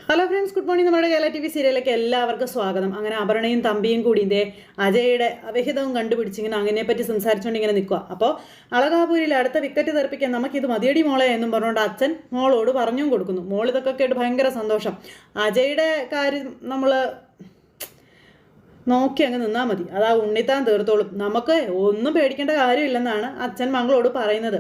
Hello friends, good morning. നമ്മുടെ Kerala TV സീരിയലിലേക്ക് എല്ലാവർക്കും സ്വാഗതം. അങ്ങനെ അപർണയും തമ്പിയും കൂടി അജയുടെ അവിഹിതവും കണ്ടുപിടിച്ചിങ്ങനെ അതിനെപ്പറ്റി സംസാരിച്ചുകൊണ്ട് ഇങ്ങനെ നിൽക്കുക. അപ്പോൾ അളകാപൂരിൽ അടുത്ത വിക്കറ്റ് തെറിപ്പിക്കാൻ നമുക്കിത് മതിയടി മോളെ എന്നും പറഞ്ഞുകൊണ്ട് അച്ഛൻ മോളോട് പറഞ്ഞും കൊടുക്കുന്നു. മോൾ ഇതൊക്കെ കേട്ട് ഭയങ്കര സന്തോഷം. അജയുടെ കാര്യം നമ്മൾ നോക്കി അങ്ങ് നിന്നാൽ മതി, അതാ ഉണ്ണിത്താൻ തീർത്തോളും, നമുക്ക് ഒന്നും പേടിക്കേണ്ട കാര്യമില്ലെന്നാണ് അച്ഛൻ മകളോട് പറയുന്നത്.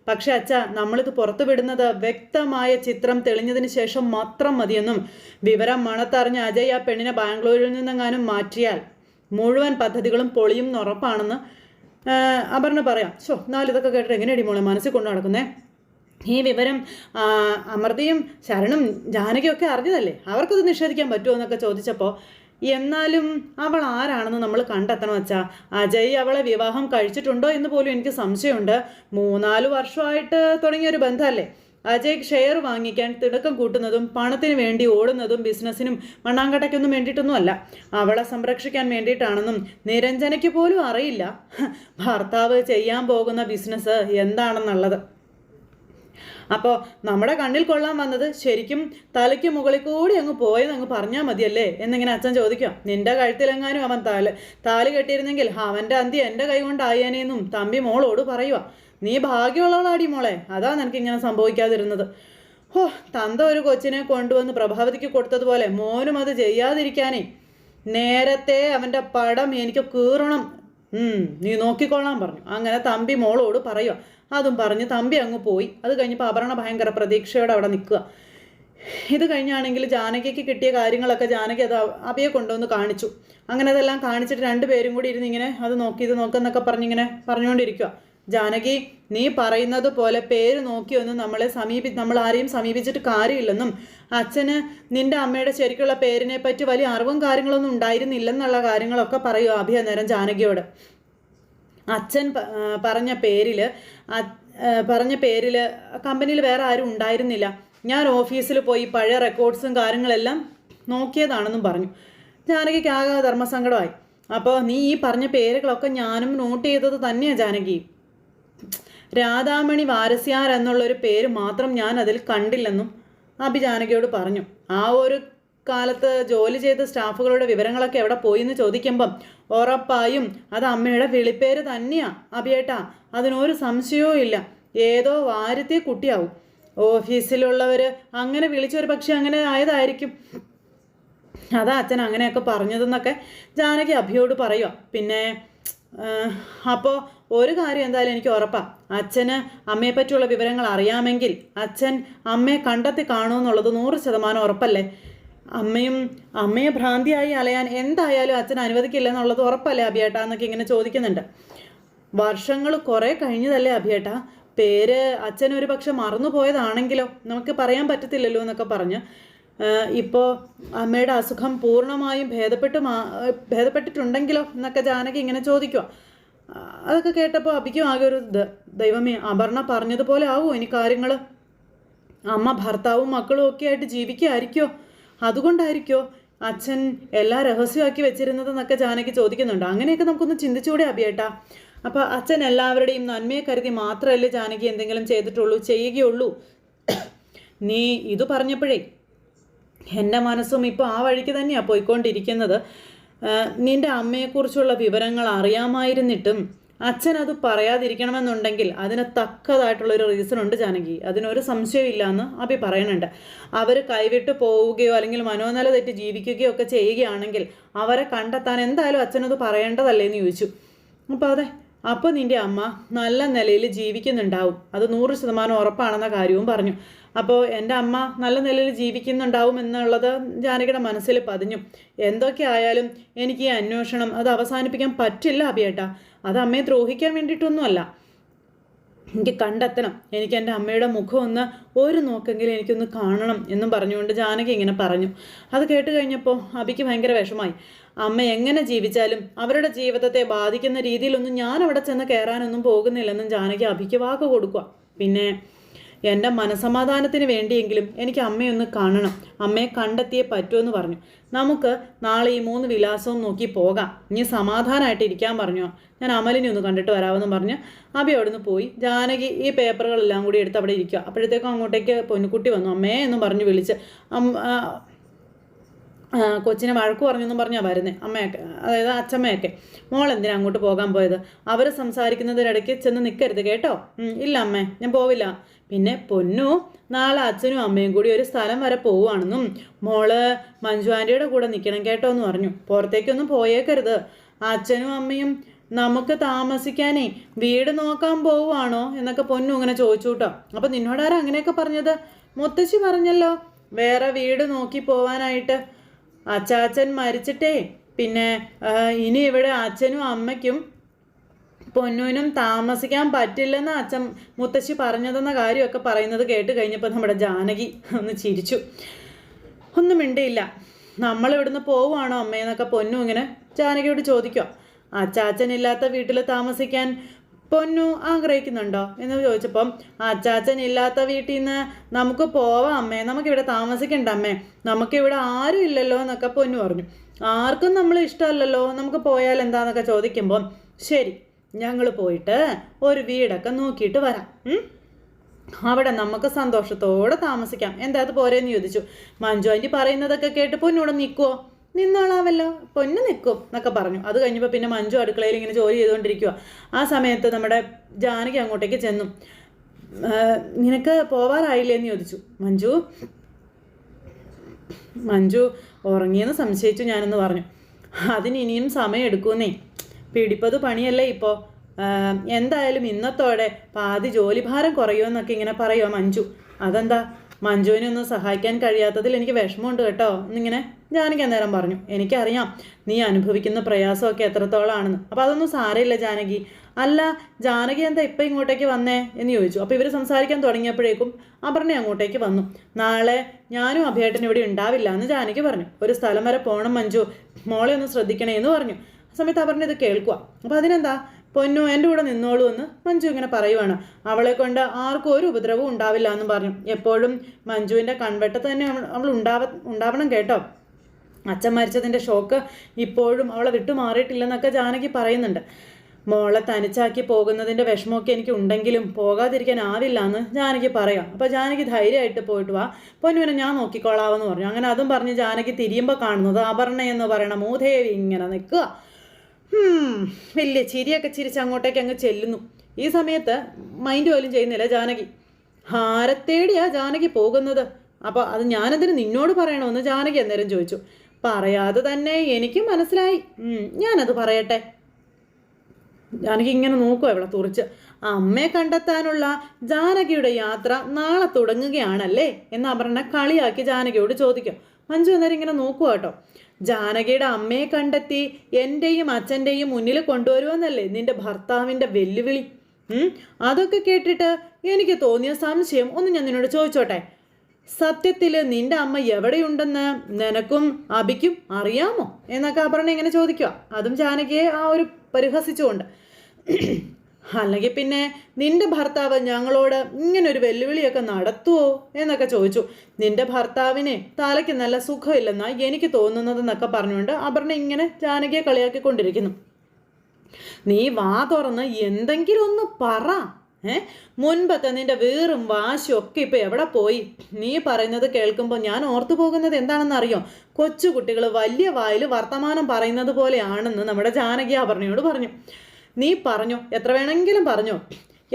പക്ഷെ അച്ഛ, നമ്മളിത് പുറത്തു വിടുന്നത് വ്യക്തമായ ചിത്രം തെളിഞ്ഞതിന് ശേഷം മാത്രം മതിയെന്നും വിവരം മണത്തറിഞ്ഞ അജയ് ആ പെണ്ണിനെ ബാംഗ്ലൂരിൽ നിന്നെങ്ങാനും മാറ്റിയാൽ മുഴുവൻ പദ്ധതികളും പൊളിയും ഉറപ്പാണെന്ന് അപർണ പറയാം. എന്നാലും ഇതൊക്കെ കേട്ടിട്ട് എങ്ങനെയടി മോളെ മനസ്സിൽ കൊണ്ടു നടക്കുന്നേ? ഈ വിവരം അമൃതയും ശരണും ജാനകിയൊക്കെ അറിഞ്ഞതല്ലേ, അവർക്കത് നിഷേധിക്കാൻ പറ്റുമോ എന്നൊക്കെ ചോദിച്ചപ്പോൾ, എന്നാലും അവൾ ആരാണെന്ന് നമ്മൾ കണ്ടെത്തണം വെച്ചാൽ. അജയ് അവളെ വിവാഹം കഴിച്ചിട്ടുണ്ടോ എന്ന് പോലും എനിക്ക് സംശയമുണ്ട്. 3-4 വർഷമായിട്ട് തുടങ്ങിയൊരു ബന്ധമല്ലേ. അജയ് ഷെയർ വാങ്ങിക്കാൻ തിടുക്കം കൂട്ടുന്നതും പണത്തിന് വേണ്ടി ഓടുന്നതും ബിസിനസ്സിനും മണ്ണാങ്കട്ടയ്ക്കൊന്നും വേണ്ടിയിട്ടൊന്നുമല്ല, അവളെ സംരക്ഷിക്കാൻ വേണ്ടിയിട്ടാണെന്നും നിരഞ്ജനയ്ക്ക് പോലും അറിയില്ല ഭർത്താവ് ചെയ്യാൻ പോകുന്ന ബിസിനസ് എന്താണെന്നുള്ളത്. അപ്പോൾ നമ്മുടെ കണ്ണിൽ കൊള്ളാൻ വന്നത് ശരിക്കും തലയ്ക്ക് മുകളിൽ കൂടി അങ്ങ് പോയെന്ന് അങ്ങ് പറഞ്ഞാൽ മതിയല്ലേ എന്നിങ്ങനെ അച്ഛൻ ചോദിക്കുക. നിന്റെ കഴുത്തിലെങ്ങാനും അവൻ താലി കെട്ടിയിരുന്നെങ്കിൽ അവൻ്റെ അന്തി എൻ്റെ കൈ കൊണ്ടായേനെന്നും തമ്പി മോളോട് പറയുക. നീ ഭാഗ്യമുള്ളവളാടി മോളെ, അതാ നിനക്കിങ്ങനെ സംഭവിക്കാതിരുന്നത്. തന്ത ഒരു കൊച്ചിനെ കൊണ്ടുവന്ന് പ്രഭാവതിക്ക് കൊടുത്തതുപോലെ മോനും അത് ചെയ്യാതിരിക്കാനേ. നേരത്തെ അവൻ്റെ പടം എനിക്ക് കീറണം, നീ നോക്കിക്കൊള്ളാൻ പറഞ്ഞു. അങ്ങനെ തമ്പി മോളോട് പറയുക. അതും പറഞ്ഞ് തമ്പി അങ്ങ് പോയി. അത് കഴിഞ്ഞപ്പോൾ അപർണ ഭയങ്കര പ്രതീക്ഷയോടെ അവിടെ നിൽക്കുക. ഇത് കഴിഞ്ഞാണെങ്കിൽ ജാനകിക്ക് കിട്ടിയ കാര്യങ്ങളൊക്കെ ജാനകി അത് അബിയെ കൊണ്ടുവന്ന് കാണിച്ചു. അങ്ങനെ അതെല്ലാം കാണിച്ചിട്ട് രണ്ടുപേരും കൂടി ഇരുന്ന് ഇങ്ങനെ അത് നോക്കി ഇത് നോക്കെന്നൊക്കെ പറഞ്ഞിങ്ങനെ പറഞ്ഞുകൊണ്ടിരിക്കുക. ജാനകി, നീ പറയുന്നത് പോലെ പേര് നോക്കിയൊന്നും നമ്മൾ ആരെയും സമീപിച്ചിട്ട് കാര്യമില്ലെന്നും അച്ഛന് നിന്റെ അമ്മയുടെ ശരിക്കുള്ള പേരിനെ പറ്റി വലിയ അറിവും കാര്യങ്ങളൊന്നും ഉണ്ടായിരുന്നില്ലെന്നുള്ള കാര്യങ്ങളൊക്കെ പറയുക അഭി അന്നേരം ജാനകിയോട്. അച്ഛൻ പറഞ്ഞ പേരിൽ കമ്പനിയിൽ വേറെ ആരും ഉണ്ടായിരുന്നില്ല. ഞാൻ ഓഫീസിൽ പോയി പഴയ റെക്കോർഡ്സും കാര്യങ്ങളെല്ലാം നോക്കിയതാണെന്നും പറഞ്ഞു. ജാനകിക്ക് ആകെ ധർമ്മസങ്കടമായി. അപ്പോൾ നീ ഈ പറഞ്ഞ പേരുകളൊക്കെ ഞാനും നോട്ട് ചെയ്തത് തന്നെയാണ് ജാനകി. രാധാമണി വാരസ്യാർ എന്നുള്ളൊരു പേര് മാത്രം ഞാൻ അതിൽ കണ്ടില്ലെന്നും അഭി ജാനകിയോട് പറഞ്ഞു. ആ ഒരു കാലത്ത് ജോലി ചെയ്ത സ്റ്റാഫുകളുടെ വിവരങ്ങളൊക്കെ എവിടെ പോയി എന്ന് ചോദിക്കുമ്പം ഉറപ്പായും അത് അമ്മയുടെ വിളിപ്പേര് തന്നെയാ അഭിയേട്ടാ, അതിനൊരു സംശയവും ഇല്ല. ഏതോ വാരത്തെ കുട്ടിയാവും. ഓഫീസിലുള്ളവർ അങ്ങനെ വിളിച്ചൊരു പക്ഷെ അങ്ങനെ ആയതായിരിക്കും. അതാ അച്ഛൻ അങ്ങനെയൊക്കെ പറഞ്ഞതെന്നൊക്കെ ജാനകി അഭിയോട് പറയുക. പിന്നെ അപ്പോൾ ഒരു കാര്യം എന്തായാലും എനിക്ക് ഉറപ്പാണ്, അച്ഛന് അമ്മയെ പറ്റിയുള്ള വിവരങ്ങൾ അറിയാമെങ്കിൽ അച്ഛൻ അമ്മയെ കണ്ടെത്തി കാണുമെന്നുള്ളത് 100% ഉറപ്പല്ലേ? അമ്മയെ ഭ്രാന്തിയായി അലയാൻ എന്തായാലും അച്ഛൻ അനുവദിക്കില്ല എന്നുള്ളത് ഉറപ്പല്ലേ അഭിയേട്ടാ എന്നൊക്കെ ഇങ്ങനെ ചോദിക്കുന്നുണ്ട്. വർഷങ്ങൾ കുറേ കഴിഞ്ഞതല്ലേ അഭിയേട്ടാ, പേര് അച്ഛൻ ഒരു പക്ഷെ മറന്നുപോയതാണെങ്കിലോ നമുക്ക് പറയാൻ പറ്റത്തില്ലല്ലോ എന്നൊക്കെ പറഞ്ഞ് ഇപ്പോൾ അമ്മയുടെ അസുഖം പൂർണ്ണമായും ഭേദപ്പെട്ടിട്ടുണ്ടെങ്കിലോ എന്നൊക്കെ ജാനകി ഇങ്ങനെ ചോദിക്കുക. അതൊക്കെ കേട്ടപ്പോൾ അഭിക്കും ആകെ ഒരു ദൈവമേ, അപർണ പറഞ്ഞതുപോലെ ആവുമോ ഇനി കാര്യങ്ങൾ? അമ്മ ഭർത്താവും മക്കളും ഒക്കെ ആയിട്ട് ജീവിക്കുകയായിരിക്കോ? അതുകൊണ്ടായിരിക്കോ അച്ഛൻ എല്ലാം രഹസ്യമാക്കി വെച്ചിരുന്നതെന്നൊക്കെ ജാനകി ചോദിക്കുന്നുണ്ട്. അങ്ങനെയൊക്കെ നമുക്കൊന്ന് ചിന്തിച്ചുകൂടെ അഭിയേട്ടാ? അപ്പോൾ അച്ഛൻ എല്ലാവരുടെയും നന്മയെ കരുതി മാത്രമല്ലേ ജാനകി എന്തെങ്കിലും ചെയ്യുകയുള്ളൂ. നീ ഇത് പറഞ്ഞപ്പോഴേ എൻ്റെ മനസ്സും ഇപ്പോൾ ആ വഴിക്ക് തന്നെയാണ് പോയിക്കൊണ്ടിരിക്കുന്നത്. നിൻ്റെ അമ്മയെക്കുറിച്ചുള്ള വിവരങ്ങൾ അറിയാമായിരുന്നിട്ടും അച്ഛൻ അത് പറയാതിരിക്കണമെന്നുണ്ടെങ്കിൽ അതിന് തക്കതായിട്ടുള്ളൊരു റീസൺ ഉണ്ട് ജാനകി, അതിനൊരു സംശയമില്ല എന്ന് അഭി പറയുന്നുണ്ട്. അവർ കൈവിട്ട് പോവുകയോ അല്ലെങ്കിൽ മനോനില തെറ്റി ജീവിക്കുകയോ ഒക്കെ ചെയ്യുകയാണെങ്കിൽ അവരെ കണ്ടെത്താൻ എന്തായാലും അച്ഛനത് പറയേണ്ടതല്ലേ എന്ന് ചോദിച്ചു. അപ്പോൾ നിൻ്റെ അമ്മ നല്ല നിലയിൽ ജീവിക്കുന്നുണ്ടാവും, അത് 100% ഉറപ്പാണെന്ന കാര്യവും പറഞ്ഞു. അപ്പോൾ എൻ്റെ അമ്മ നല്ല നിലയിൽ ജീവിക്കുന്നുണ്ടാവും എന്നുള്ളത് ജാനകിയുടെ മനസ്സിൽ പതിഞ്ഞു. എന്തൊക്കെ ആയാലും എനിക്ക് ഈ അന്വേഷണം അത് അവസാനിപ്പിക്കാൻ പറ്റില്ല അഭിയേട്ടാ. അത് അമ്മയെ ദ്രോഹിക്കാൻ വേണ്ടിയിട്ടൊന്നുമല്ല, എനിക്ക് കണ്ടെത്തണം. എനിക്ക് എൻ്റെ അമ്മയുടെ മുഖം ഒരു നോക്കെങ്കിലും എനിക്കൊന്ന് കാണണം എന്നും പറഞ്ഞുകൊണ്ട് ജാനകി ഇങ്ങനെ പറഞ്ഞു. അത് കേട്ട് കഴിഞ്ഞപ്പോൾ അഭിക്ക് ഭയങ്കര വിഷമായി. അമ്മ എങ്ങനെ ജീവിച്ചാലും അവരുടെ ജീവിതത്തെ ബാധിക്കുന്ന രീതിയിലൊന്നും ഞാൻ അവിടെ ചെന്ന് കയറാനൊന്നും പോകുന്നില്ലെന്നും ജാനകി അഭിക്ക് വാക്ക് കൊടുക്കുക. പിന്നെ എൻ്റെ മനസമാധാനത്തിന് വേണ്ടിയെങ്കിലും എനിക്ക് അമ്മയൊന്ന് കാണണം, അമ്മയെ കണ്ടെത്തിയേ പറ്റുമെന്ന് പറഞ്ഞു. നമുക്ക് നാളെ ഈ 3 വിലാസവും നോക്കി പോകാം, ഇനി സമാധാനമായിട്ട് ഇരിക്കാൻ പറഞ്ഞു. ഞാൻ അമലിനെ ഒന്ന് കണ്ടിട്ട് വരാമെന്ന് പറഞ്ഞ് അബി അവിടെ നിന്ന് പോയി. ജാനകി ഈ പേപ്പറുകളെല്ലാം കൂടി എടുത്ത് അവിടെ ഇരിക്കുക. അപ്പോഴത്തേക്കും അങ്ങോട്ടേക്ക് പൊന്നുകുട്ടി വന്നു. അമ്മേ എന്നും പറഞ്ഞ് വിളിച്ച് കൊച്ചിനെ വഴക്ക് പറഞ്ഞെന്നും പറഞ്ഞാൽ വരുന്നത് അമ്മയൊക്കെ, അതായത് അച്ഛമ്മയൊക്കെ. മോൾ എന്തിനാ അങ്ങോട്ട് പോകാൻ പോയത്? അവർ സംസാരിക്കുന്നതിനിടയ്ക്ക് ചെന്ന് നിൽക്കരുത് കേട്ടോ. ഇല്ല അമ്മേ, ഞാൻ പോവില്ല. പിന്നെ പൊന്നു, നാളെ അച്ഛനും അമ്മയും കൂടി ഒരു സ്ഥലം വരെ പോവുകയാണെന്നും മോള് മഞ്ജു ആൻറ്റിയുടെ കൂടെ നിൽക്കണം കേട്ടോ എന്ന് പറഞ്ഞു. പുറത്തേക്കൊന്നും പോയേക്കരുത്. അച്ഛനും അമ്മയും നമുക്ക് താമസിക്കാനേ വീട് നോക്കാൻ പോവുകയാണോ എന്നൊക്കെ പൊന്നു ഇങ്ങനെ ചോദിച്ചു കേട്ടോ. അപ്പം നിന്നോടാരാ അങ്ങനെയൊക്കെ പറഞ്ഞത്? മുത്തശ്ശി പറഞ്ഞല്ലോ വേറെ വീട് നോക്കി പോവാനായിട്ട്. അച്ചാച്ചൻ മരിച്ചിട്ടേ പിന്നെ ഇനി ഇവിടെ അച്ഛനും അമ്മയ്ക്കും പൊന്നുവിനും താമസിക്കാൻ പറ്റില്ലെന്ന് മുത്തശ്ശി പറഞ്ഞതെന്ന കാര്യമൊക്കെ പറയുന്നത് കേട്ട് കഴിഞ്ഞപ്പോൾ നമ്മുടെ ജാനകി ഒന്ന് ചിരിച്ചു. ഒന്നും മിണ്ടിയില്ല. നമ്മളിവിടുന്ന് പോവുകയാണോ അമ്മയെന്നൊക്കെ പൊന്നു ഇങ്ങനെ ജാനകിയോട് ചോദിക്കുക. അച്ചാച്ചനില്ലാത്ത വീട്ടിൽ താമസിക്കാൻ പൊന്നു ആഗ്രഹിക്കുന്നുണ്ടോ എന്ന് ചോദിച്ചപ്പം അച്ചാച്ചൻ ഇല്ലാത്ത വീട്ടിൽ നിന്ന് നമുക്ക് പോവാം അമ്മേ, നമുക്കിവിടെ താമസിക്കണ്ട അമ്മേ, നമുക്കിവിടെ ആരും ഇല്ലല്ലോ എന്നൊക്കെ പൊന്നു പറഞ്ഞു. ആർക്കും നമ്മൾ ഇഷ്ടമല്ലല്ലോ, നമുക്ക് പോയാൽ എന്താന്നൊക്കെ ചോദിക്കുമ്പം ശരി ഞങ്ങൾ പോയിട്ട് ഒരു വീടൊക്കെ നോക്കിയിട്ട് വരാം, അവിടെ നമുക്ക് സന്തോഷത്തോടെ താമസിക്കാം, എന്താ അത് പോരെന്ന് ചോദിച്ചു. മഞ്ജു ആൻറ്റി പറയുന്നതൊക്കെ കേട്ട് പൊന്നൂടെ നിൽക്കുമോ? നിന്നോളാവല്ലോ, പൊന്നു നിൽക്കും എന്നൊക്കെ പറഞ്ഞു. അത് കഴിഞ്ഞപ്പോൾ പിന്നെ മഞ്ജു അടുക്കളയിൽ ഇങ്ങനെ ജോലി ചെയ്തുകൊണ്ടിരിക്കുക. ആ സമയത്ത് നമ്മുടെ ജാനകി അങ്ങോട്ടേക്ക് ചെന്നു. നിനക്ക് പോവാറായില്ലേന്ന് ചോദിച്ചു. മഞ്ജു ഉറങ്ങിയെന്ന് സംശയിച്ചു ഞാനെന്ന് പറഞ്ഞു. അതിന് ഇനിയും സമയം എടുക്കുന്നേ, പിടിപ്പത് പണിയല്ലേ ഇപ്പോൾ, എന്തായാലും ഇന്നത്തോടെ പാതി ജോലിഭാരം കുറയുമെന്നൊക്കെ ഇങ്ങനെ പറയുമോ മഞ്ജു. അതെന്താ? മഞ്ജുവിനെ ഒന്നും സഹായിക്കാൻ കഴിയാത്തതിൽ എനിക്ക് വിഷമമുണ്ട് കേട്ടോ എന്നിങ്ങനെ ജാനകി അന്നേരം പറഞ്ഞു. എനിക്കറിയാം നീ അനുഭവിക്കുന്ന പ്രയാസമൊക്കെ എത്രത്തോളാണെന്ന്. അപ്പോൾ അതൊന്നും സാരമില്ല ജാനകി. അല്ല ജാനകി എന്താ ഇപ്പം ഇങ്ങോട്ടേക്ക് വന്നേ എന്ന് ചോദിച്ചു. അപ്പോൾ ഇവർ സംസാരിക്കാൻ തുടങ്ങിയപ്പോഴേക്കും അപർണ അങ്ങോട്ടേക്ക് വന്നു. നാളെ ഞാനും അഭയേട്ടൻ ഇവിടെ ഉണ്ടാവില്ല എന്ന് ജാനകി പറഞ്ഞു. ഒരു സ്ഥലം വരെ പോകണം മഞ്ജു, മോളെ ഒന്ന് ശ്രദ്ധിക്കണേ എന്ന് പറഞ്ഞു. ആ സമയത്ത് അപർണ ഇത് കേൾക്കുക. അപ്പോൾ അതിനെന്താ പൊന്നു എൻ്റെ കൂടെ നിന്നോളൂ എന്ന് മഞ്ജു ഇങ്ങനെ പറയുവാണ്. അവളെ കൊണ്ട് ആർക്കും ഒരു ഉപദ്രവവും ഉണ്ടാവില്ല എന്നും പറഞ്ഞു. എപ്പോഴും മഞ്ജുവിൻ്റെ കൺവെട്ടത്ത് തന്നെ അവൾ ഉണ്ടാവണം കേട്ടോ. അച്ഛൻ മരിച്ചതിൻ്റെ ഷോക്ക് ഇപ്പോഴും അവളെ വിട്ടുമാറിയിട്ടില്ലെന്നൊക്കെ ജാനകി പറയുന്നുണ്ട്. മോളെ തനിച്ചാക്കി പോകുന്നതിൻ്റെ വിഷമമൊക്കെ എനിക്ക് ഉണ്ടെങ്കിലും പോകാതിരിക്കാനാവില്ല എന്ന് ജാനകി പറയാം. അപ്പോൾ ജാനകി ധൈര്യമായിട്ട് പോയിട്ട് വാ, പൊന്നുവിനെ ഞാൻ നോക്കിക്കോളാവെന്ന് പറഞ്ഞു. അങ്ങനെ അതും പറഞ്ഞ് ജാനകി തിരിയുമ്പോൾ കാണുന്നത് അപർണ എന്ന് പറയണ മൂദേവി ഇങ്ങനെ നിൽക്കുക. വലിയ ചിരിയൊക്കെ ചിരിച്ച് അങ്ങോട്ടേക്ക് അങ്ങ് ചെല്ലുന്നു. ഈ സമയത്ത് മൈൻഡ് പോലും ചെയ്യുന്നില്ല ജാനകി. ആരത്തേടിയാ ജാനകി പോകുന്നത്? അപ്പോൾ അത് ഞാനതിന് നിന്നോട് പറയണമെന്ന് ജാനകി അന്നേരം ചോദിച്ചു. പറയാതെ തന്നെ എനിക്ക് മനസ്സിലായി, ഞാനത് പറയട്ടെ. ജാനകി ഇങ്ങനെ നോക്കുക ഇവിടെ തുറിച്ച്. അമ്മയെ കണ്ടെത്താനുള്ള ജാനകിയുടെ യാത്ര നാളെ തുടങ്ങുകയാണല്ലേ എന്ന് അപർണ കളിയാക്കി ജാനകിയോട് ചോദിക്കും. മഞ്ജു അന്നേരം ഇങ്ങനെ നോക്കുക കേട്ടോ. ജാനകിയുടെ അമ്മയെ കണ്ടെത്തി എൻ്റെയും അച്ഛൻ്റെയും മുന്നിൽ കൊണ്ടുവരുമെന്നല്ലേ നിന്റെ ഭർത്താവിൻ്റെ വെല്ലുവിളി? അതൊക്കെ കേട്ടിട്ട് എനിക്ക് തോന്നിയ സംശയം ഒന്ന് ഞാൻ നിന്നോട് ചോദിച്ചോട്ടെ. സത്യത്തിൽ നിന്റെ അമ്മ എവിടെയുണ്ടെന്ന് നിനക്കും അബിക്കും അറിയാമോ എന്നൊക്കെ അപർണ ഇങ്ങനെ ചോദിക്കുക. അതും ജാനകിയെ ആ ഒരു പരിഹസിച്ചുകൊണ്ട്. അല്ലെങ്കിൽ പിന്നെ നിന്റെ ഭർത്താവ് ഞങ്ങളോട് ഇങ്ങനൊരു വെല്ലുവിളിയൊക്കെ നടത്തുമോ എന്നൊക്കെ ചോദിച്ചു. നിന്റെ ഭർത്താവിനെ തലയ്ക്ക് നല്ല സുഖമില്ലെന്നാ എനിക്ക് തോന്നുന്നതെന്നൊക്കെ പറഞ്ഞുകൊണ്ട് അപർണ ഇങ്ങനെ ജാനകിയെ കളിയാക്കിക്കൊണ്ടിരിക്കുന്നു. നീ വാ തുറന്ന് എന്തെങ്കിലും ഒന്ന് പറ. മുൻപത്തെ നിന്റെ വീറും വാശിയും ഒക്കെ ഇപ്പം എവിടെ പോയി? നീ പറയുന്നത് കേൾക്കുമ്പോൾ ഞാൻ ഓർത്തു പോകുന്നത് എന്താണെന്ന് അറിയോ? കൊച്ചുകുട്ടികൾ വലിയ വായിൽ വർത്തമാനം പറയുന്നത് പോലെയാണെന്ന് നമ്മുടെ ജാനകി അപർണയോട് പറഞ്ഞു. നീ പറഞ്ഞോ, എത്ര വേണമെങ്കിലും പറഞ്ഞോ,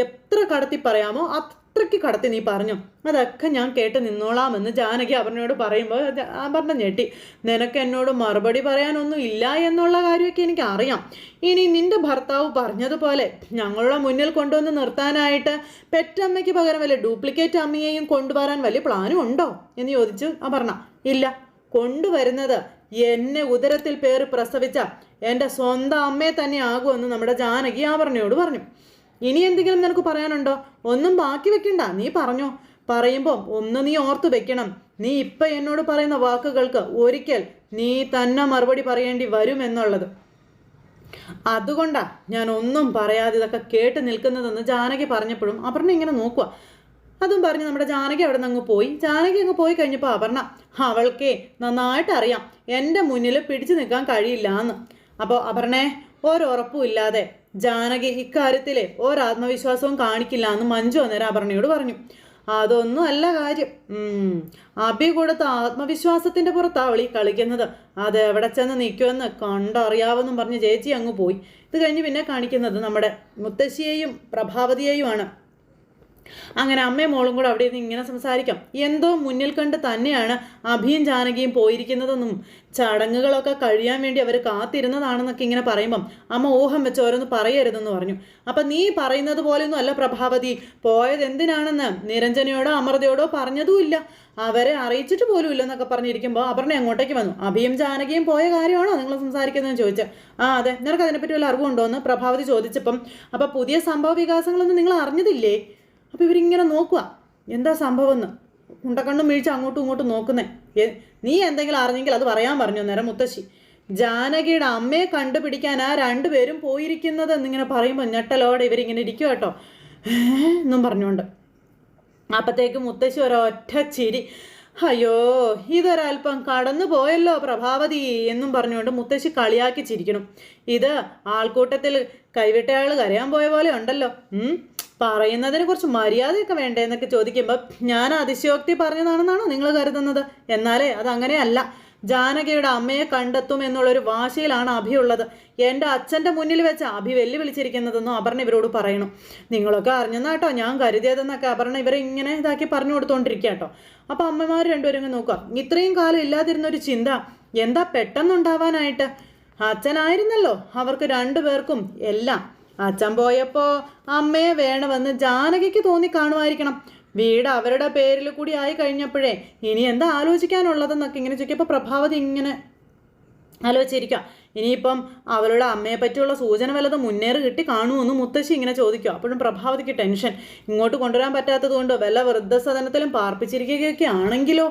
എത്ര കടത്തി പറയാമോ അത്രയ്ക്ക് കടത്തി നീ പറഞ്ഞോ, അതൊക്കെ ഞാൻ കേട്ട് നിന്നോളാമെന്ന് ജാനകി അപർണയോട് പറയുമ്പോൾ അപർണ ഞെട്ടി. നിനക്ക് എന്നോട് മറുപടി പറയാനൊന്നും ഇല്ല എന്നുള്ള കാര്യമൊക്കെ എനിക്ക് അറിയാം. ഇനി നിന്റെ ഭർത്താവ് പറഞ്ഞതുപോലെ ഞങ്ങളുടെ മുന്നിൽ കൊണ്ടുവന്ന് നിർത്താനായിട്ട് പെറ്റമ്മയ്ക്ക് പകരം വല്ല ഡ്യൂപ്ലിക്കേറ്റ് അമ്മയെയും കൊണ്ടുവരാൻ വലിയ പ്ലാനും ഉണ്ടോ എന്ന് ചോദിച്ചു അപർണ. ഇല്ല, കൊണ്ടുവരുന്നത് എന്നെ ഉദരത്തിൽ പേര് പ്രസവിച്ച എൻ്റെ സ്വന്തം അമ്മയെ തന്നെ ആകുമെന്ന് നമ്മുടെ ജാനകി അപർണയോട് പറഞ്ഞു. ഇനി എന്തെങ്കിലും നിനക്ക് പറയാനുണ്ടോ? ഒന്നും ബാക്കി വെക്കണ്ട, നീ പറഞ്ഞോ. പറയുമ്പോൾ ഒന്ന് നീ ഓർത്തു വെക്കണം, നീ ഇപ്പം എന്നോട് പറയുന്ന വാക്കുകൾക്ക് ഒരിക്കൽ നീ തന്നെ മറുപടി പറയേണ്ടി വരുമെന്നുള്ളത്. അതുകൊണ്ടാ ഞാൻ ഒന്നും പറയാതെ ഇതൊക്കെ കേട്ട് നിൽക്കുന്നതെന്ന് ജാനകി പറഞ്ഞപ്പോഴും അപർണ ഇങ്ങനെ നോക്കുക. അതും പറഞ്ഞ് നമ്മുടെ ജാനകി അവിടെ നിന്ന് അങ്ങ് പോയി. ജാനകി അങ്ങ് പോയി കഴിഞ്ഞപ്പോൾ അപർണ, അവൾക്കേ നന്നായിട്ട് അറിയാം എൻ്റെ മുന്നിൽ പിടിച്ചു നിൽക്കാൻ കഴിയില്ല എന്ന്. അപ്പോൾ അപർണയെ ഒരുറപ്പും ഇല്ലാതെ ജാനകി ഇക്കാര്യത്തിൽ ഒരാത്മവിശ്വാസവും കാണിക്കില്ല എന്ന് മഞ്ജു അന്നേരം അപർണയോട് പറഞ്ഞു. അതൊന്നും അല്ല കാര്യം. അഭി കൊടുത്ത ആത്മവിശ്വാസത്തിന്റെ പുറത്താ അവളീ കളിക്കുന്നത്. അത് എവിടെ ചെന്ന് നിൽക്കുമെന്ന് കണ്ടറിയാവെന്നും പറഞ്ഞ് ചേച്ചി അങ്ങ് പോയി. ഇത് കഴിഞ്ഞ് പിന്നെ കാണിക്കുന്നത് നമ്മുടെ മുത്തശ്ശിയെയും പ്രഭാവതിയെയുമാണ്. അങ്ങനെ അമ്മയും മോളും കൂടെ അവിടെ ഇരുന്ന് ഇങ്ങനെ സംസാരിക്കാം. എന്തോ മുന്നിൽ കണ്ട് തന്നെയാണ് അഭിയും ജാനകിയും പോയിരിക്കുന്നതെന്നും ചടങ്ങുകളൊക്കെ കഴിയാൻ വേണ്ടി അവർ കാത്തിരുന്നതാണെന്നൊക്കെ ഇങ്ങനെ പറയുമ്പം അമ്മ ഊഹം വെച്ച് ഓരോന്ന് പറയരുതെന്ന് പറഞ്ഞു. അപ്പം നീ പറയുന്നത് പോലെയൊന്നും അല്ല പ്രഭാവതി, പോയത് എന്തിനാണെന്ന് നിരഞ്ജനയോടോ അമൃതയോടോ പറഞ്ഞതുമില്ല, അവരെ അറിയിച്ചിട്ട് പോലും ഇല്ലെന്നൊക്കെ പറഞ്ഞിരിക്കുമ്പോൾ അപർണ അങ്ങോട്ടേക്ക് വന്നു. അഭിയും ജാനകിയും പോയ കാര്യമാണോ നിങ്ങൾ സംസാരിക്കുന്നതെന്ന് ചോദിച്ചു. അതെ, നിനക്ക് അതിനെപ്പറ്റി വല്ല അറിവുണ്ടോ എന്ന് പ്രഭാവതി ചോദിച്ചപ്പം അപ്പം പുതിയ സംഭവ വികാസങ്ങളൊന്നും നിങ്ങൾ അറിഞ്ഞതില്ലേ? അപ്പോൾ ഇവരിങ്ങനെ നോക്കുക എന്താ സംഭവം എന്ന്, ഉണ്ടക്കണ്ണും വീഴ്ച അങ്ങോട്ടും ഇങ്ങോട്ടും നോക്കുന്നേ. നീ എന്തെങ്കിലും അറിഞ്ഞെങ്കിൽ അത് പറയാൻ പറഞ്ഞു നേരം മുത്തശ്ശി. ജാനകിയുടെ അമ്മയെ കണ്ടുപിടിക്കാൻ ആ രണ്ടുപേരും പോയിരിക്കുന്നത് എന്നിങ്ങനെ പറയുമ്പോൾ ഞെട്ടലോടെ ഇവരിങ്ങനെ ഇരിക്കുക കേട്ടോ എന്നും പറഞ്ഞുകൊണ്ട്. അപ്പോഴത്തേക്കും മുത്തശ്ശി ഒരൊറ്റ ചിരി. അയ്യോ, ഇതൊരൽപ്പം കടന്നു പോയല്ലോ പ്രഭാവതി എന്നും പറഞ്ഞുകൊണ്ട് മുത്തശ്ശി കളിയാക്കി ചിരിക്കണം. ഇത് ആൾക്കൂട്ടത്തിൽ കൈവിട്ടയാൾ കരയാൻ പോയ പോലെ ഉണ്ടല്ലോ. പറയുന്നതിനെ കുറിച്ച് മര്യാദയൊക്കെ വേണ്ടേ എന്നൊക്കെ ചോദിക്കുമ്പോൾ ഞാൻ അതിശയോക്തി പറഞ്ഞതാണെന്നാണോ നിങ്ങൾ കരുതുന്നത്? എന്നാലേ അതങ്ങനെയല്ല. ജാനകിയുടെ അമ്മയെ കണ്ടെത്തും എന്നുള്ളൊരു വാശിയിലാണ് അഭിയുള്ളത്. എൻ്റെ അച്ഛൻ്റെ മുന്നിൽ വെച്ച് അഭി വെല്ലുവിളിച്ചിരിക്കുന്നതെന്നും അപർണ ഇവരോട് പറയണം. നിങ്ങളൊക്കെ അറിഞ്ഞെന്നാട്ടോ ഞാൻ കരുതിയതെന്നൊക്കെ അപർണ ഇവരെ ഇങ്ങനെ ഇതാക്കി പറഞ്ഞു കൊടുത്തോണ്ടിരിക്കുക കേട്ടോ. അപ്പോൾ അമ്മമാർ രണ്ടുപേരും നോക്കുക. ഇത്രയും കാലം ഇല്ലാതിരുന്നൊരു ചിന്ത എന്താ പെട്ടെന്നുണ്ടാവാനായിട്ട്? അച്ഛനായിരുന്നല്ലോ അവർക്ക് രണ്ടുപേർക്കും എല്ലാം. അച്ഛൻ പോയപ്പോൾ അമ്മയെ വേണമെന്ന് ജാനകിക്ക് തോന്നി കാണുമായിരിക്കണം. വീട് അവരുടെ പേരിൽ കൂടി ആയി കഴിഞ്ഞപ്പോഴേ ഇനി എന്താ ആലോചിക്കാനുള്ളതെന്നൊക്കെ ഇങ്ങനെ ചോദിക്കുമ്പോൾ പ്രഭാവതി ഇങ്ങനെ ആലോചിച്ചിരിക്കാം. ഇനിയിപ്പം അവളുടെ അമ്മയെ പറ്റിയുള്ള സൂചന വല്ലതും മുന്നേറി കിട്ടി കാണുമെന്ന് മുത്തശ്ശി ഇങ്ങനെ ചോദിക്കുക. അപ്പോഴും പ്രഭാവതിക്ക് ടെൻഷൻ. ഇങ്ങോട്ട് കൊണ്ടുവരാൻ പറ്റാത്തത് കൊണ്ട് വല്ല വൃദ്ധസദനത്തിലും പാർപ്പിച്ചിരിക്കുകയൊക്കെ ആണെങ്കിലോ?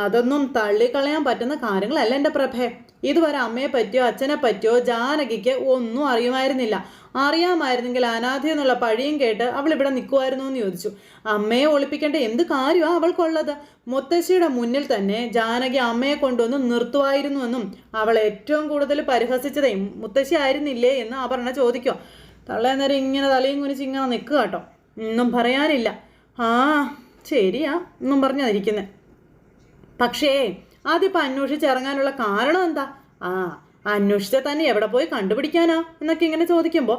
അതൊന്നും തള്ളിക്കളയാൻ പറ്റുന്ന കാര്യങ്ങളല്ല എൻ്റെ പ്രഭേ. ഇതുവരെ അമ്മയെ പറ്റിയോ അച്ഛനെ പറ്റിയോ ജാനകിക്ക് ഒന്നും അറിയുമായിരുന്നില്ല. അറിയാമായിരുന്നെങ്കിൽ അനാഥ എന്നുള്ള പഴിയും കേട്ട് അവൾ ഇവിടെ നിൽക്കുമായിരുന്നു എന്ന് ചോദിച്ചു. അമ്മയെ ഒളിപ്പിക്കേണ്ട എന്ത് കാര്യമാണ് അവൾക്കുള്ളത്? മുത്തശ്ശിയുടെ മുന്നിൽ തന്നെ ജാനകി അമ്മയെ കൊണ്ടുവന്ന് നിർത്തുമായിരുന്നുവെന്നും അവൾ ഏറ്റവും കൂടുതൽ പരിഹസിച്ചതേ മുത്തശ്ശി ആയിരുന്നില്ലേ എന്ന് അപർണ ചോദിക്കുക. തള്ളേന്നേരം ഇങ്ങനെ തലയും കുനിച്ച് ഇങ്ങനെ നിൽക്കുക കേട്ടോ. ഒന്നും പറയാനില്ല. ശരിയാ എന്നും പറഞ്ഞിരിക്കുന്നത്. പക്ഷേ അതിപ്പോൾ അന്വേഷിച്ചിറങ്ങാനുള്ള കാരണം എന്താ? അന്വേഷിച്ചാൽ തന്നെ എവിടെ പോയി കണ്ടുപിടിക്കാനാ എന്നൊക്കെ ഇങ്ങനെ ചോദിക്കുമ്പോൾ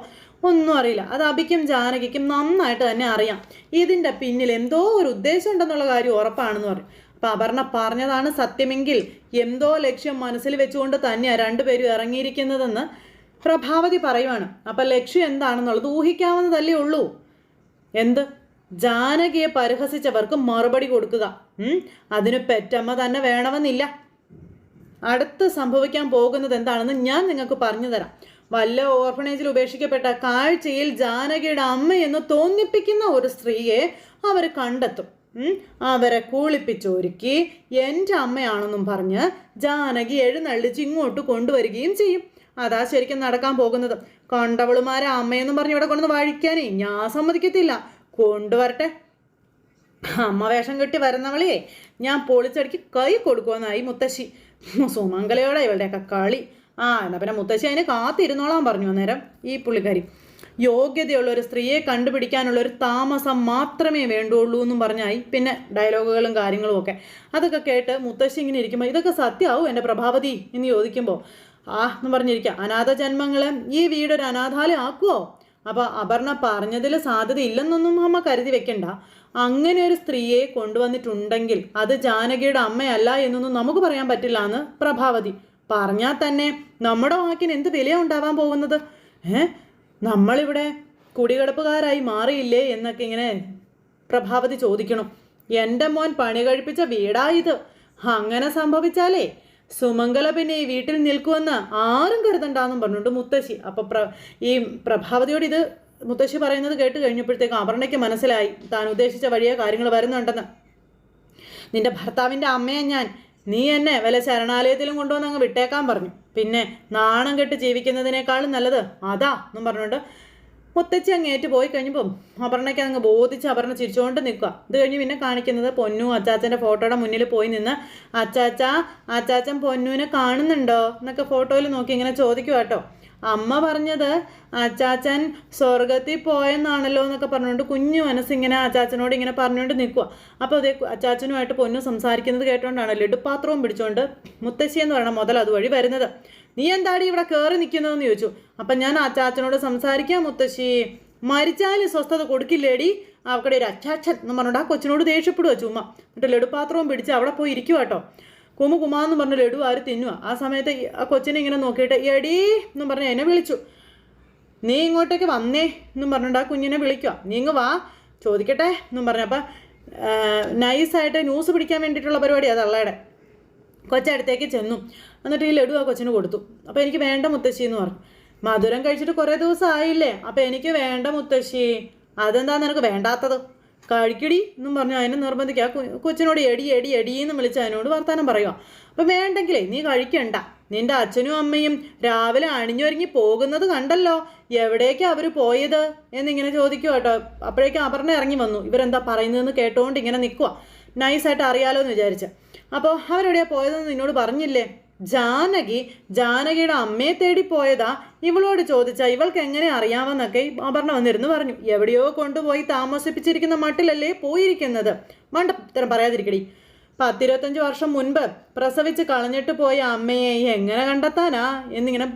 ഒന്നും അറിയില്ല. അത് അഭിക്കും ജാനകിക്കും നന്നായിട്ട് തന്നെ അറിയാം. ഇതിൻ്റെ പിന്നിൽ എന്തോ ഒരു ഉദ്ദേശം ഉണ്ടെന്നുള്ള കാര്യം ഉറപ്പാണെന്ന് പറയും. അപ്പം അപർണ പറഞ്ഞതാണ് സത്യമെങ്കിൽ എന്തോ ലക്ഷ്യം മനസ്സിൽ വെച്ചുകൊണ്ട് തന്നെയാണ് രണ്ടുപേരും ഇറങ്ങിയിരിക്കുന്നതെന്ന് പ്രഭാവതി പറയുവാണ്. അപ്പം ലക്ഷ്യം എന്താണെന്നുള്ളത് ഊഹിക്കാവുന്നതല്ലേ ഉള്ളൂ. എന്ത്? ജാനകിയെ പരിഹസിച്ചവർക്ക് മറുപടി കൊടുക്കുക. അതിന് പെറ്റമ്മ തന്നെ വേണമെന്നില്ല. അടുത്ത് സംഭവിക്കാൻ പോകുന്നത് എന്താണെന്ന് ഞാൻ നിങ്ങൾക്ക് പറഞ്ഞു തരാം. വല്ല ഓർഫണേജിൽ ഉപേക്ഷിക്കപ്പെട്ട കാഴ്ചയിൽ ജാനകിയുടെ അമ്മയെന്ന് തോന്നിപ്പിക്കുന്ന ഒരു സ്ത്രീയെ അവർ കണ്ടെത്തും. അവരെ കുളിപ്പിച്ചൊരുക്കി എൻ്റെ അമ്മയാണെന്നും പറഞ്ഞ് ജാനകി എഴുന്നള്ളിച്ച് ഇങ്ങോട്ട് കൊണ്ടുവരികയും ചെയ്യും. അതാ ശരിക്കും നടക്കാൻ പോകുന്നത്. കണ്ടവളുമാരെ അമ്മയെന്നും പറഞ്ഞ് ഇവിടെ കൊണ്ടുവന്ന് വഴിക്കാനേ ഞാൻ സമ്മതിക്കത്തില്ല. കൊണ്ടുവരട്ടെ. അമ്മ വേഷം കെട്ടി വരുന്നവളെ ഞാൻ പൊളിച്ചടിക്ക് കൈ കൊടുക്കുമെന്നായി മുത്തശ്ശി. സുമംഗലയോടെ ഇവളുടെയൊക്കെ കളി. എന്നാൽ പിന്നെ മുത്തശ്ശി അതിന് കാത്തിരുന്നോളാൻ പറഞ്ഞു അന്നേരം ഈ പുള്ളിക്കാരി. യോഗ്യതയുള്ള ഒരു സ്ത്രീയെ കണ്ടുപിടിക്കാനുള്ള ഒരു താമസം മാത്രമേ വേണ്ടുള്ളൂ എന്നും പറഞ്ഞായി പിന്നെ ഡയലോഗുകളും കാര്യങ്ങളും ഒക്കെ. അതൊക്കെ കേട്ട് മുത്തശ്ശി ഇങ്ങനെ ഇരിക്കുമ്പോൾ ഇതൊക്കെ സത്യമാവും എൻ്റെ പ്രഭാവതി എന്ന് ചോദിക്കുമ്പോൾ എന്ന് പറഞ്ഞിരിക്കുക. അനാഥ ജന്മങ്ങളെ ഈ വീടൊരു അനാഥാലയം ആക്കുമോ? അപ്പോൾ അപർണ പറഞ്ഞതിൽ സാധ്യത ഇല്ലെന്നൊന്നും അമ്മ കരുതി വെക്കണ്ട. അങ്ങനെ ഒരു സ്ത്രീയെ കൊണ്ടുവന്നിട്ടുണ്ടെങ്കിൽ അത് ജാനകിയുടെ അമ്മയല്ല എന്നൊന്നും നമുക്ക് പറയാൻ പറ്റില്ല എന്ന് പ്രഭാവതി പറഞ്ഞാൽ തന്നെ നമ്മുടെ വാക്കിന് എന്ത് വിലയാണ് ഉണ്ടാവാൻ പോകുന്നത്? നമ്മളിവിടെ കുടികിടപ്പുകാരായി മാറിയില്ലേ എന്നൊക്കെ ഇങ്ങനെ പ്രഭാവതി ചോദിക്കണം. എൻ്റെ മോൻ പണി കഴിപ്പിച്ച വീടായത്. അങ്ങനെ സംഭവിച്ചാലേ സുമംഗല പിന്നെ ഈ വീട്ടിൽ നിൽക്കുമെന്ന് ആരും കരുതണ്ടെന്നും പറഞ്ഞുകൊണ്ട് മുത്തശ്ശി. അപ്പോൾ ഈ പ്രഭാവതിയോട് ഇത് മുത്തശ്ശി പറയുന്നത് കേട്ട് കഴിഞ്ഞപ്പോഴത്തേക്കും അപർണയ്ക്ക് മനസ്സിലായി താൻ ഉദ്ദേശിച്ച വഴിയെ കാര്യങ്ങൾ വരുന്നുണ്ടെന്ന്. നിന്റെ ഭർത്താവിൻ്റെ അമ്മയെ നീ എന്നെ വല്ല ശരണാലയത്തിലും കൊണ്ടുവന്ന് അങ്ങ് വിട്ടേക്കാൻ പറഞ്ഞു. പിന്നെ നാണം കെട്ട് ജീവിക്കുന്നതിനേക്കാളും നല്ലത് അതാ എന്നും പറഞ്ഞുകൊണ്ട് മുത്തച്ഛി അങ്ങേറ്റ് പോയി കഴിഞ്ഞപ്പം അപർണയ്ക്ക് അങ്ങ് ബോധിച്ച് അപർണ ചിരിച്ചുകൊണ്ട് നിൽക്കുക. ഇത് കഴിഞ്ഞ് പിന്നെ കാണിക്കുന്നത് പൊന്നു അച്ചാച്ചൻ്റെ ഫോട്ടോയുടെ മുന്നിൽ പോയി നിന്ന് അച്ചാച്ചൻ പൊന്നുവിനെ കാണുന്നുണ്ടോ എന്നൊക്കെ ഫോട്ടോയിൽ നോക്കി ഇങ്ങനെ ചോദിക്കുക കേട്ടോ. അമ്മ പറഞ്ഞത് അച്ചാച്ചൻ സ്വർഗത്തിൽ പോയെന്നാണല്ലോ എന്നൊക്കെ പറഞ്ഞുകൊണ്ട് കുഞ്ഞു മനസ്സിങ്ങനെ അച്ചാച്ചനോട് ഇങ്ങനെ പറഞ്ഞുകൊണ്ട് നിൽക്കുക. അപ്പോൾ അതേ അച്ചാച്ചനുമായിട്ട് പൊന്നു സംസാരിക്കുന്നത് കേട്ടോണ്ടാണ് ലഡുപാത്രവും പിടിച്ചുകൊണ്ട് മുത്തശ്ശി എന്ന് പറയണം മുതൽ അതുവഴി വരുന്നത്. നീ എന്താടി ഇവിടെ കയറി നിൽക്കുന്നതെന്ന് ചോദിച്ചു. അപ്പം ഞാൻ അച്ചാച്ചനോട് സംസാരിക്കാം മുത്തശ്ശി, മരിച്ചാലും സ്വസ്ഥത കൊടുക്കില്ലേടി അവിടെ ഒരു അച്ചാച്ചൻ എന്ന് പറഞ്ഞിട്ട് ആ കൊച്ചിനോട് ദേഷ്യപ്പെടുക ചുമ്മാ. എന്നിട്ട് ലഡുപാത്രവും പിടിച്ച് അവിടെ പോയി ഇരിക്കുക കേട്ടോ. കുമാന്ന് പറഞ്ഞ് ലഡു ആര് തിന്നുക. ആ സമയത്ത് ആ കൊച്ചിനെ ഇങ്ങനെ നോക്കിയിട്ട് എടീ എന്നും പറഞ്ഞ് എന്നെ വിളിച്ചു. നീ ഇങ്ങോട്ടേക്ക് വന്നേ എന്നും പറഞ്ഞിട്ട് ആ കുഞ്ഞിനെ വിളിക്കുക. നീ ഇങ്ങ് വാ ചോദിക്കട്ടെ എന്നും പറഞ്ഞു. അപ്പം നൈസായിട്ട് ന്യൂസ് പിടിക്കാൻ വേണ്ടിയിട്ടുള്ള പരിപാടിയാണ് തള്ളയുടെ. കൊച്ചടുത്തേക്ക് ചെന്നു. എന്നിട്ട് ഈ ലഡു ആ കൊച്ചിന് കൊടുത്തു. അപ്പോൾ എനിക്ക് വേണ്ട മുത്തശ്ശി എന്ന് പറഞ്ഞു. മധുരം കഴിച്ചിട്ട് കുറേ ദിവസം ആയില്ലേ, അപ്പം എനിക്ക് വേണ്ട മുത്തശ്ശി. അതെന്താ നിനക്ക് വേണ്ടാത്തത്? കഴിക്കടി എന്നും പറഞ്ഞു അതിനെ നിർബന്ധിക്കുക. കൊച്ചിനോട് എടി എന്ന് വിളിച്ച് അതിനോട് വർത്താനം പറയുക. അപ്പം വേണ്ടെങ്കിലേ നീ കഴിക്കണ്ട. നിന്റെ അച്ഛനും അമ്മയും രാവിലെ അണിഞ്ഞൊരുങ്ങി പോകുന്നത് കണ്ടല്ലോ, എവിടേക്കാണ് അവർ പോയത് എന്നിങ്ങനെ ചോദിക്കുക കേട്ടോ. അപ്പോഴേക്കും അപർണ ഇറങ്ങി വന്നു. ഇവരെന്താ പറയുന്നതെന്ന് കേട്ടോണ്ട് ഇങ്ങനെ നിൽക്കുക. നൈസായിട്ട് അറിയാലോ എന്ന് വിചാരിച്ച്. അപ്പോൾ അവരെവിടെയാണ് പോയതെന്ന് നിന്നോട് പറഞ്ഞില്ലേ? ജാനകിയുടെ അമ്മയെ തേടി പോയതാ. ഇവളോട് ചോദിച്ചാൽ ഇവൾക്ക് എങ്ങനെ അറിയാമെന്നൊക്കെ അപർണ വന്നിരുന്നു പറഞ്ഞു. എവിടെയോ കൊണ്ടുപോയി താമസിപ്പിച്ചിരിക്കുന്ന മട്ടിലല്ലേ പോയിരിക്കുന്നത്. മണ്ടത്തരം പറയാതിരിക്കടി. 10-25 വർഷം മുൻപ് പ്രസവിച്ച് കളഞ്ഞിട്ട് പോയ അമ്മയെ എങ്ങനെ കണ്ടെത്താനാ എന്നിങ്ങനെ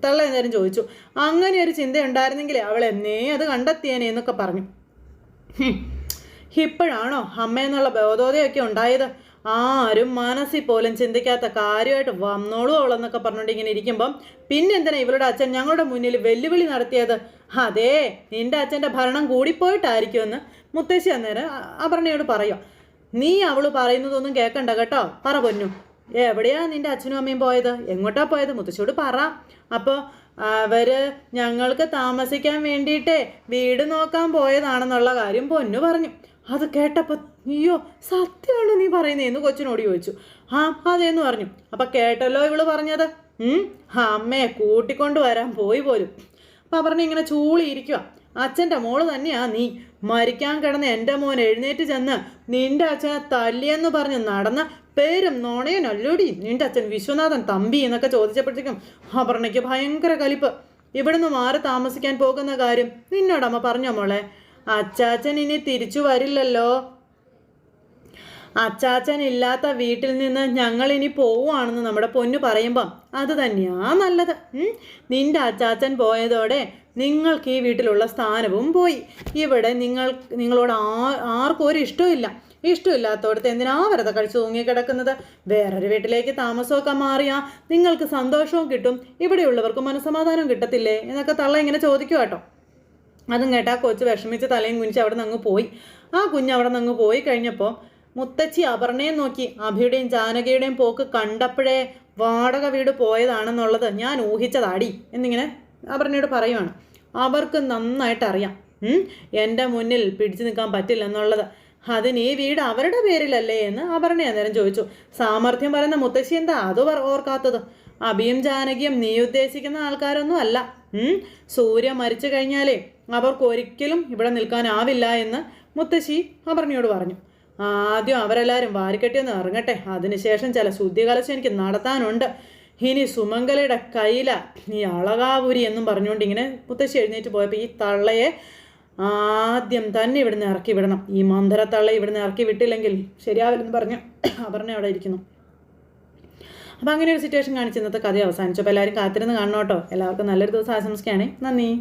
തള്ള എന്തായാലും ചോദിച്ചു. അങ്ങനെ ഒരു ചിന്ത ഉണ്ടായിരുന്നെങ്കിൽ അവൾ എന്നേ അത് കണ്ടെത്തിയേനെ എന്നൊക്കെ പറഞ്ഞു. ഇപ്പോഴാണോ അമ്മയെന്നുള്ള ബോധോദയമൊക്കെ ഉണ്ടായത്? ആരും മനസ്സിൽ പോലും ചിന്തിക്കാത്ത കാര്യമായിട്ട് വന്നോളൂ അവളെന്നൊക്കെ പറഞ്ഞുകൊണ്ട് ഇങ്ങനെ ഇരിക്കുമ്പം പിന്നെന്തിനാ ഇവളുടെ അച്ഛൻ ഞങ്ങളുടെ മുന്നിൽ വെല്ലുവിളി നടത്തിയത്? അതേ, നിന്റെ അച്ഛൻ്റെ ഭരണം കൂടിപ്പോയിട്ടായിരിക്കുമെന്ന് മുത്തശ്ശി അന്നേരം അപർണയോട് പറയുക. നീ അവൾ പറയുന്നതൊന്നും കേൾക്കണ്ട കേട്ടോ, പറ പൊന്നു. എവിടെയാ നിന്റെ അച്ഛനും അമ്മയും പോയത്? എങ്ങോട്ടാ പോയത്? മുത്തശ്ശിയോട് പറ. അപ്പോൾ അവർ ഞങ്ങൾക്ക് താമസിക്കാൻ വേണ്ടിയിട്ട് വീട് നോക്കാൻ പോയതാണെന്നുള്ള കാര്യം പൊന്നു പറഞ്ഞു. അത് കേട്ടപ്പോൾ അയ്യോ സത്യമാണോ നീ പറയുന്നതെന്ന് കൊച്ചിനോട് ചോദിച്ചു. അതേന്ന് പറഞ്ഞു. അപ്പം കേട്ടല്ലോ ഇവള് പറഞ്ഞത്. അമ്മയെ കൂട്ടിക്കൊണ്ട് വരാൻ പോയി പോലും. അപ്പം പറഞ്ഞ് ഇങ്ങനെ ചൂളിയിരിക്കുക. അച്ഛൻ്റെ മോള് തന്നെയാ നീ. മരിക്കാൻ കിടന്ന് എൻ്റെ മോൻ എഴുന്നേറ്റ് ചെന്ന് നിന്റെ അച്ഛനെ തല്ലിയെന്ന് പറഞ്ഞ് നടന്ന പേരും നോണയനല്ലോടി നിന്റെ അച്ഛൻ വിശ്വനാഥൻ തമ്പി എന്നൊക്കെ ചോദിച്ചപ്പോഴത്തേക്കും അപർണയ്ക്ക് ഭയങ്കര കലിപ്പ്. ഇവിടുന്ന് മാറി താമസിക്കാൻ പോകുന്ന കാര്യം നിന്നോടമ്മ പറഞ്ഞോ മോളെ? അച്ചാച്ചൻ ഇനി തിരിച്ചു വരില്ലല്ലോ. അച്ചാച്ചൻ ഇല്ലാത്ത വീട്ടിൽ നിന്ന് ഞങ്ങൾ ഇനി പോവുകയാണെന്ന് നമ്മുടെ പൊന്നു പറയുമ്പം അത് തന്നെയാ നല്ലത്. നിന്റെ അച്ചാച്ചൻ പോയതോടെ നിങ്ങൾക്ക് ഈ വീട്ടിലുള്ള സ്ഥാനവും പോയി. ഇവിടെ നിങ്ങളോട് ആർക്കും ഒരു ഇഷ്ടമില്ല. ഇഷ്ടമില്ലാത്തവിടുത്തെ എന്തിനാ വെറുതെ കഴിച്ചു തൂങ്ങിക്കിടക്കുന്നത്? വേറൊരു വീട്ടിലേക്ക് താമസമൊക്കെ മാറിയാ നിങ്ങൾക്ക് സന്തോഷവും കിട്ടും, ഇവിടെയുള്ളവർക്ക് മനസ്സമാധാനവും കിട്ടത്തില്ലേ എന്നൊക്കെ തള്ള ഇങ്ങനെ ചോദിക്കും കേട്ടോ. അതും കേട്ടാ കൊച്ച് വിഷമിച്ച് തലയും കുനിച്ച് അവിടെ നിന്ന് അങ്ങ് പോയി. ആ കുഞ്ഞ് അവിടെ നിന്ന് അങ്ങ് പോയി കഴിഞ്ഞപ്പോൾ മുത്തച്ഛി അപർണയെ നോക്കി. അഭിയുടെയും ജാനകിയുടെയും പോക്ക് കണ്ടപ്പോഴേ വാടക വീട് പോയതാണെന്നുള്ളത് ഞാൻ ഊഹിച്ചതാടി എന്നിങ്ങനെ അപർണയോട് പറയുവാണ്. അവർക്ക് നന്നായിട്ട് അറിയാം എൻ്റെ മുന്നിൽ പിടിച്ചു നിൽക്കാൻ പറ്റില്ലെന്നുള്ളത്. അതിന് ഈ വീട് അവരുടെ പേരിലല്ലേ എന്ന് അപർണ അന്നേരം ചോദിച്ചു. സാമർഥ്യം പറയുന്ന മുത്തശ്ശി എന്താ അത് ഓർക്കാത്തത്? അഭിയും ജാനകിയും നീ ഉദ്ദേശിക്കുന്ന ആൾക്കാരൊന്നും അല്ല. സൂര്യ മരിച്ചു കഴിഞ്ഞാലേ അവർക്കൊരിക്കലും ഇവിടെ നിൽക്കാനാവില്ല എന്ന് മുത്തശ്ശി അപർണയോട് പറഞ്ഞു. ആദ്യം അവരെല്ലാവരും വാരിക്കെട്ടിയൊന്ന് ഇറങ്ങട്ടെ, അതിനുശേഷം ചില ശുദ്ധികലശം എനിക്ക് നടത്താനുണ്ട്. ഇനി സുമംഗലയുടെ കയ്യില ഈ അളകാപുരി എന്നും പറഞ്ഞുകൊണ്ട് ഇങ്ങനെ മുത്തശ്ശി എഴുന്നേറ്റ് പോയപ്പോൾ ഈ തള്ളയെ ആദ്യം തന്നെ ഇവിടുന്ന് ഇറക്കി വിടണം. ഈ മന്ദരത്തള്ളയെ ഇവിടുന്ന് ഇറക്കി വിട്ടില്ലെങ്കിൽ ശരിയാവില്ലെന്ന് പറഞ്ഞ് അപർണ അവിടെ ഇരിക്കുന്നു. അപ്പോൾ അങ്ങനെ ഒരു സിറ്റുവേഷൻ കാണിച്ച് ഇന്നത്തെ കഥ അവസാനിച്ചു. അപ്പോൾ എല്ലാവരും കാത്തിരുന്ന് കാണണം കേട്ടോ. എല്ലാവർക്കും നല്ലൊരു ദിവസം ആശംസിക്കുകയാണേ. നന്ദി.